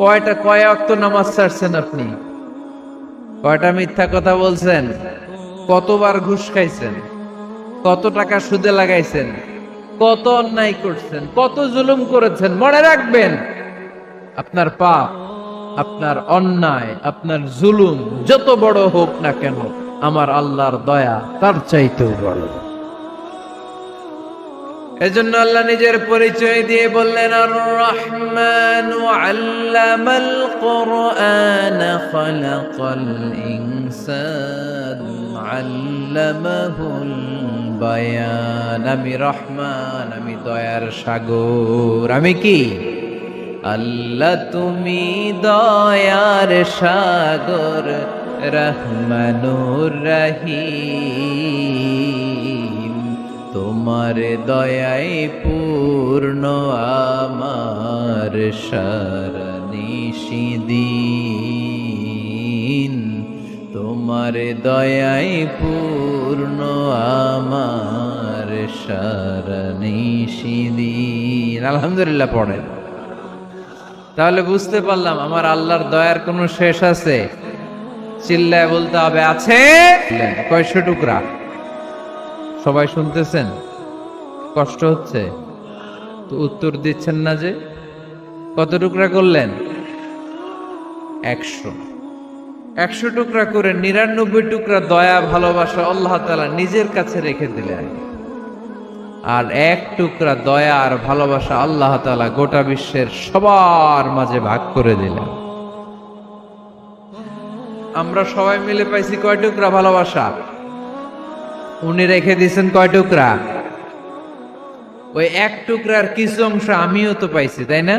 কয় ওয়াক্ত নামাজ ছাড়ছেন আপনি? কয়টা মিথ্যা কথা বলছেন? কতবার ঘুষ খাইছেন? কত টাকা সুদে লাগাইছেন? কত অন্যায় করছেন? কত জুলুম করেছেন? মনে রাখবেন, আপনার পাপ, আপনার অন্যায়, আপনার জুলুম যত বড় হোক না কেন, আমার আল্লাহর দয়া তার চাইতেও বড়। এজন্য আল্লাহ নিজের পরিচয় দিয়ে বললেন, আর রহমান আল্লামাল কুরআন খালাকাল ইনসান আল্লামাহুল বায়ান। আমি রহমান, আমি দয়ার সাগর। আমি কি? আল্লাহ তুমি দয়ার সাগর, রহমানুর রহিম। তোমার দয়ায় পূর্ণ আমার সারানিশিদিন। তোমার দয়ায় পূর্ণ আমার সারানিশিদিন। আলহামদুলিল্লাহ পড়েন। তাহলে বুঝতে পারলাম আমার আল্লাহর দয়ার কোনো শেষ আছে? চিল্লায় বলতে হবে, আছে। কয়শো টুকরা? সবাই শুনতেছেন? কষ্ট হচ্ছে তো উত্তর দিচ্ছেন না যে? কত টুকরা করলেন? 100। 100 টুকরা করে 99 টুকরা দয়া ভালোবাসা আল্লাহ তাআলা নিজের কাছে রেখে দিলেন, আর 1 টুকরা দয়া আর ভালোবাসা আল্লাহ তাআলা গোটা বিশ্বের সবার মাঝে ভাগ করে দিলেন। আমরা সবাই মিলে পাইছি কয় টুকরা ভালোবাসা? উনি রেখে দিয়েছেন কয় টুকরা? ওই 1 টুকরার কিছু অংশ আমিও তো পাইছি, তাই না?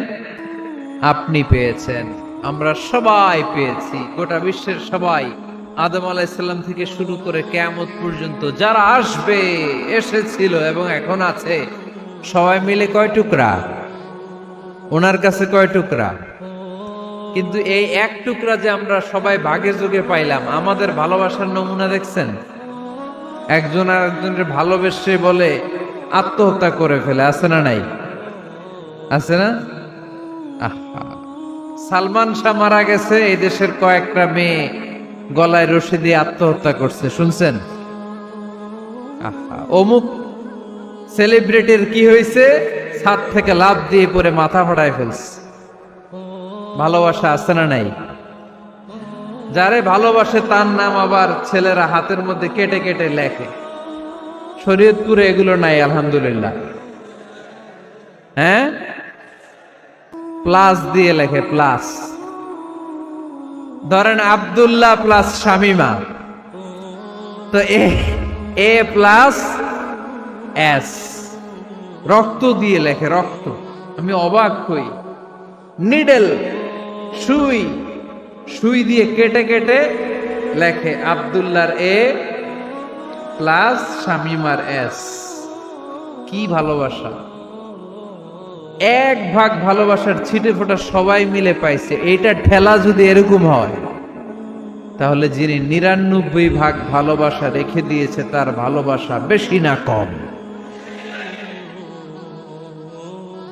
আপনি পেয়েছেন, আমরা সবাই পেয়েছি, গোটা বিশ্বের সবাই, আদম আলাইহিস সালাম থেকে শুরু করে কিয়ামত পর্যন্ত যারা আসবে, এসেছিল এবং এখন আছে, সবাই মিলে কয় টুকরা? ওনার কাছে কয় টুকরা? কিন্তু এই 1 টুকরা যে আমরা সবাই ভাগে যোগে পাইলাম, আমাদের ভালোবাসার নমুনা দেখছেন? একজন আর একজনের ভালোবেসে বলে আত্মহত্যা করে ফেলে, আছে না নাই? আছে না? আহা, সালমান শাহ মারা গেছে, এই দেশের কয়েকটা মেয়ে গলায় রশি দিয়ে আত্মহত্যা করছে, শুনছেন? আহা, অমুক সেলিব্রিটির কি হয়েছে, ছাদ থেকে লাফ দিয়ে পড়ে মাথা ফাটায় ফেলছে। ভালোবাসা আছে না নাই? যারে ভালোবাসে তার নাম আবার ছেলেরা হাতের মধ্যে কেটে কেটে লেখে। শরীয়তপুরে এগুলো নাই, আলহামদুলিল্লাহ। হ্যাঁ, প্লাস দিয়ে লেখে, প্লাস। ধরেন আব্দুল্লাহ প্লাস শামিমা, তো এ প্লাস এস, রক্ত দিয়ে লেখে, রক্ত। আমি অবাক হই, নিডেল, সুই, সুই দিয়ে কেটে কেটে লেখে আব্দুল্লাহর এ প্লাস শামিমার এস। কি ভালোবাসা! 1 ভাগ ভালোবাসার ছিটে ফোটা সবাই মিলে পাইছে। এইটা ঠেলা যদি এরকম হয়, তাহলে যিনি 99 ভাগ ভালোবাসা রেখে দিয়েছে তার ভালোবাসা বেশি না কম?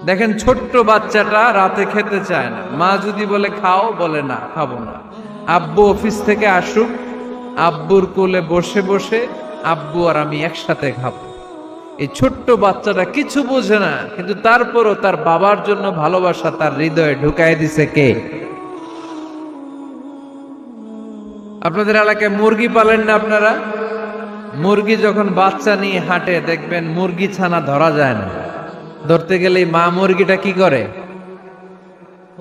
দেখেন, ছোট্ট বাচ্চাটা রাতে খেতে চায় না, মা যদি বলে খাও, বলে না, খাবো না। আব্বু অফিস থেকে আসুক, আব্বুর কোলে বসে বসে আব্বু আর আমি একসাথে খাবো। এই ছোট্ট বাচ্চাটা কিছু বোঝে না, কিন্তু তারপরও তার বাবার জন্য ভালোবাসা তার হৃদয়ে ঢুকাই দিছে কে? আপনাদের এলাকায় মুরগি পালেন না আপনারা? মুরগি যখন বাচ্চা নিয়ে হাঁটে, দেখবেন মুরগি ছানা ধরা যায় না। ধরতে গেলে মা মুরগিটা কি করে?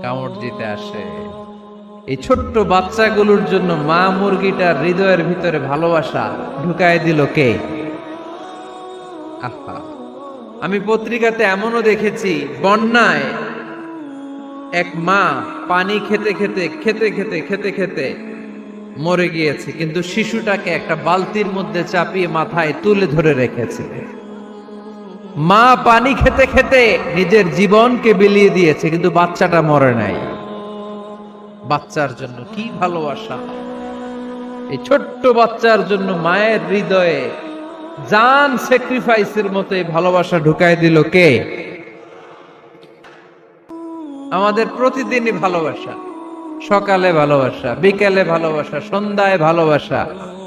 কামড় দিতে আসে। এই ছোট্ট বাচ্চাগুলোর জন্য মা মুরগিটার হৃদয়ের ভিতরে ভালোবাসা ঢুকায় দিল কে? আহা, আমি পত্রিকাতে এমনও দেখেছি, বন্যায় এক মা পানি খেতে খেতে খেতে খেতে খেতে খেতে মরে গিয়েছে, কিন্তু শিশুটাকে একটা বালতির মধ্যে চাপিয়ে মাথায় তুলে ধরে রেখেছে। মা পানি খেতে খেতে নিজের জীবনকে বিলিয়ে দিয়েছে, কিন্তু বাচ্চাটা মরে নাই। বাচ্চার জন্য কি ভালোবাসা! এই ছোট্ট বাচ্চার জন্য মায়ের হৃদয়ে জান স্যাক্রিফাইসের মতো এই ভালোবাসা ঢুকায় দিল কে? আমাদের প্রতিদিনই ভালোবাসা, সকালে ভালোবাসা, বিকেলে ভালোবাসা, সন্ধ্যায় ভালোবাসা,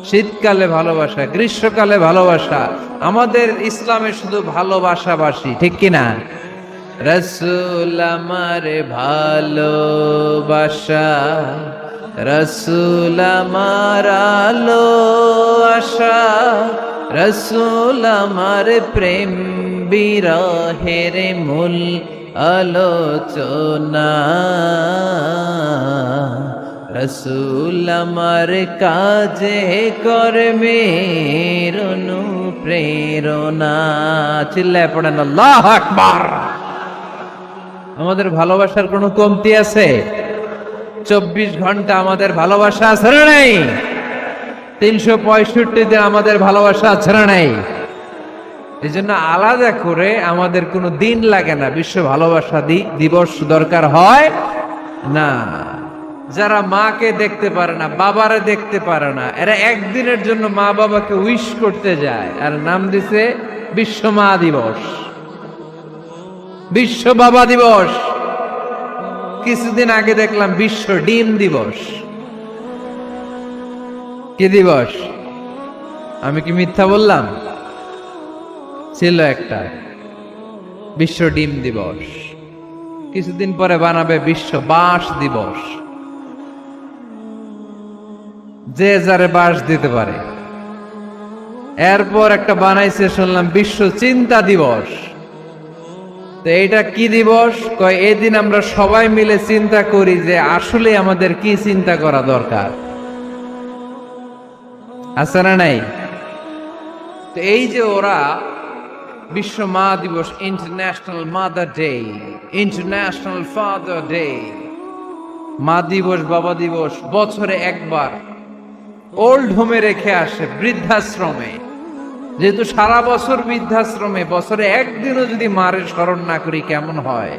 শীতকালে ভালোবাসা, গ্রীষ্মকালে ভালোবাসা। আমাদের ইসলামে শুধু ভালোবাসাবাসী, ঠিক কিনা? রসুল আমার ভালোবাসা, রসুল আমার আলো আশা, রসুল আমার প্রেম বিরহের মূল আলোচনা, রসুল আমার কাজে কর্মের অনুপ্রেরণা। চিল্লায় পড়েন আল্লাহু আকবার। আমাদের ভালোবাসার কোনো কমতি আছে? 24 ঘন্টা আমাদের ভালোবাসা আছে না নাই? 365 দিন আমাদের ভালোবাসা আছে না নাই? এই জন্য আলাদা করে আমাদের কোনো দিন লাগে না বিশ্ব ভালোবাসা দিবস দরকার হয় না। যারা মাকে দেখতে পারে না, বাবারে দেখতে পারে না, এরা একদিনের জন্য মা বাবাকে উইশ করতে যায়, আর নাম দিছে বিশ্ব মা দিবস, বিশ্ব বাবা দিবস। কিছুদিন আগে দেখলাম বিশ্ব ডিম দিবস। কি দিবস? আমি কি মিথ্যা বললাম? ছিল একটা বিশ্ব ডিম দিবস। কিছুদিন পরে বানাবে বিশ্ব বাঁশ দিবস, যে যারে বাঁশ দিতে পারে। এরপর একটা বানাইছে শুনলাম বিশ্ব চিন্তা দিবস। তো এইটা কি দিবস? কয় এই দিন আমরা সবাই মিলে চিন্তা করি যে আসলে আমাদের কি চিন্তা করা দরকার, আছে না নাই? তো এই যে ওরা বিশ্ব মা দিবস, international mother day, international father day, মা দিবস, বাবা দিবস, বছরে একবার ওল্ড হোমে রেখে আসে, বৃদ্ধাশ্রমে। যেহেতু সারা বছর বৃদ্ধাশ্রমে, বছরে একদিনও যদি মারে স্মরণ না করি কেমন হয়?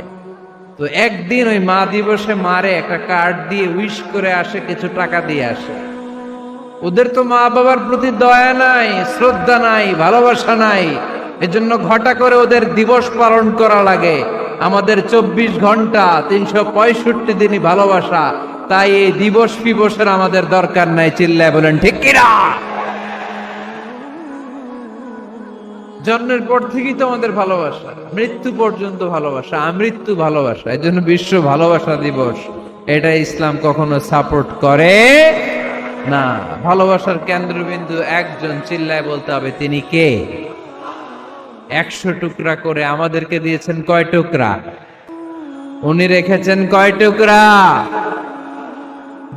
তো একদিন ওই মা দিবসে মারে একটা কার্ড দিয়ে উইশ করে আসে, কিছু টাকা দিয়ে আসে। ওদের তো মা বাবার প্রতি দয়া নাই, শ্রদ্ধা নাই, ভালোবাসা নাই। এজন্য ঘটা করে ওদের দিবস পালন করা লাগে। আমাদের 24 ঘন্টা 365 দিনই ভালোবাসা, তাই এই দিবস ফিবসের আমাদের দরকার নাই। চিল্লায় বলেন ঠিক কিনা? জন্মের পর থেকেই তো আমাদের ভালোবাসা, মৃত্যু পর্যন্ত ভালোবাসা, আমৃত্যু ভালোবাসা। এই জন্য বিশ্ব ভালোবাসা দিবস, এটা ইসলাম কখনো সাপোর্ট করে না। ভালোবাসার কেন্দ্রবিন্দু একজন, চিল্লায় বলতে হবে তিনি কে? 100 টুকরা করে আমাদেরকে দিয়েছেন কয় টুকরা? উনি রেখেছেন কয় টুকরা?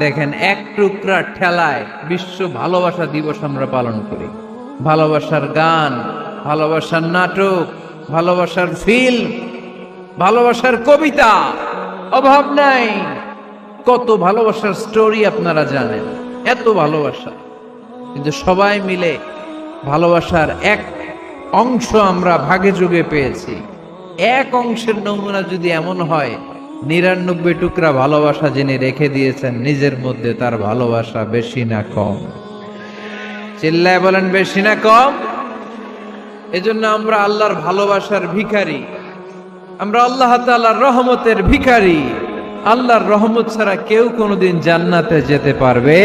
দেখেন, এক টুকরা ঠেলায় বিশ্ব ভালোবাসা দিবস আমরা পালন করি। ভালোবাসার গান, ভালোবাসার নাটক, ভালোবাসার ফিল্ম, ভালোবাসার কবিতা, অভাব নাই। কত ভালোবাসার স্টোরি আপনারা জানেন, এত ভালোবাসা। কিন্তু সবাই মিলে ভালোবাসার এক অংশ আমরা ভাগে যোগে পেয়েছি। এক অংশের নমুনা যদি এমন হয়, 99 টুকরা ভালোবাসা যিনি রেখে দিয়েছেন নিজের মধ্যে, তার ভালোবাসা বেশি না কম? চিল্লায় বলেন বেশি না কম? এজন্য আমরা আল্লাহর ভালোবাসার ভিখারি, আমরা আল্লাহ তাআলার রহমতের ভিখারি। আল্লাহর রহমত ছাড়া কেউ কোনোদিন জান্নাতে যেতে পারবে